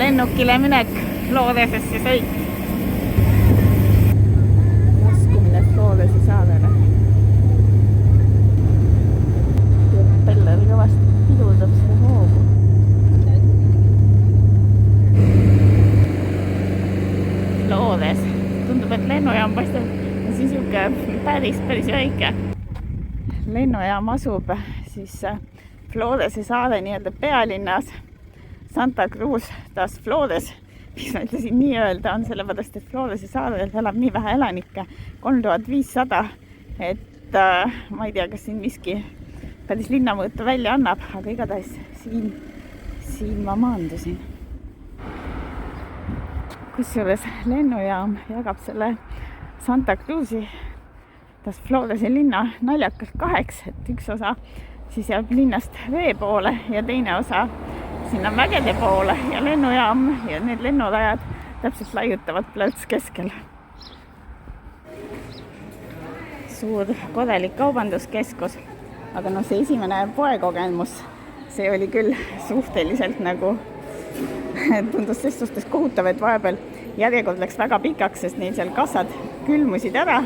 lennukile minek Floresesse sõit. Laskumine Floresi saarele. Peller kõvasti pidurdab seda hoogu. Flores. Tundub, et lennujaam paistab siis siuke päris väike. Lennujaam asub siis Floresi saare nii-öelda pealinnas Santa Cruz das Flores. Mis ma ütlesin nii öelda on sellepärast, et Floresi saarel elab nii vähe elanikke, 3500, et ma ei tea, kas siin miski päris linnamõõtu välja annab, aga igatahes siin ma maandusin. Kusjuures lennujaam jagab selle Santa Cruzi das Floresi linna naljakalt kaheks, et üks osa siis jääb linnast vee poole ja teine osa sinna mägede poole ja lennujaam ja need lennurajad täpselt laiutavad plöts keskel. Suur korralik kaubanduskeskus, aga no see esimene poekogemus, see oli küll suhteliselt nagu tundus ses suhtes kohutav, et vahepeal järjekord läks väga pikaks, sest neil seal kassad külmusid ära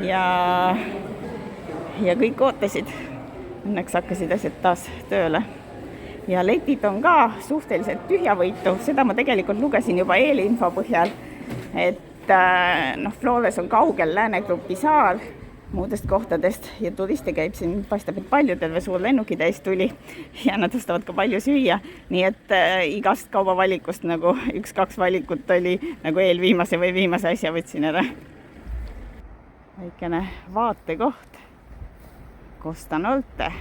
ja kõik ootasid. Õnneks hakkasid asjad taas tööle. Ja letid on ka suhteliselt tühjavõitu. Seda ma tegelikult lugesin juba eelinfo põhjal, et Flores on kaugel Läänegrupi saar muudest kohtadest ja turiste käib siin, paistab, et palju terve suur lennukitäis tuli ja nad ostavad ka palju süüa. Nii et igast kaubavalikust nagu 1-2 valikut oli nagu eelviimase või viimase asja võtsin ära. Väikene vaatekoht Costa Norte.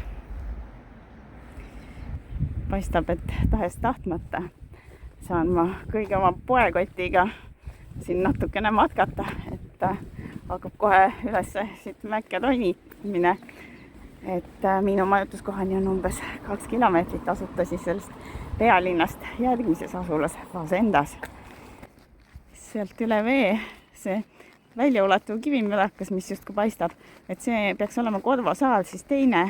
Paistab, et tahes tahtmata saan ma kõige oma poekotiga siin natukene matkata, et hakkab kohe üles siit mäkke ronimine, et minu majutuskohani on umbes 2 kilomeetrit, asuta siis sellest pealinnast järgmises asulas Fazendas. Sealt üle vee see väljaulatuv kivimürakas, mis justkui paistab, et see peaks olema Corvo saar, siis teine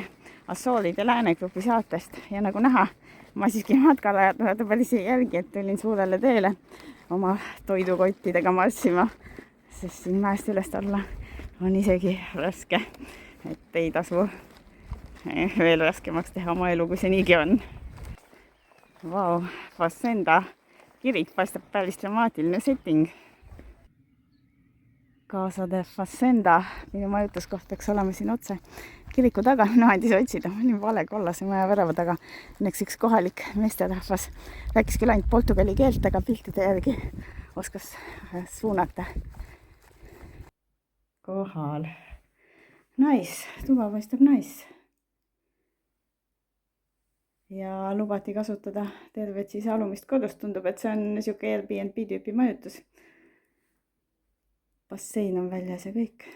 Assooride Läänegrupi saartest ja nagu näha, ma siiski matkarajad päris järgi, et tulin suurele teele oma toidukottidega marssima, sest siin mäest ülest alla on isegi raske, et ei tasu veel raskemaks teha oma elu, kui see niigi on. Vau, Fazenda kirik paistab päris dramaatiline setting. Casa de Fazenda, minu majutuskoht peaks olema siin otse kiriku taga, andis otsida, ma olin vale kollase maja värava taga. Õnneks üks kohalik meesterahvas rääkis küll ainult portugali keelt, aga piltide järgi oskas suunata. Kohal. Nice, tuba paistab nice. Ja lubati kasutada tervet siis alumist kodust, tundub, et see on niisugune Airbnb tüüpi majutus. Bassein on väljas ja kõik.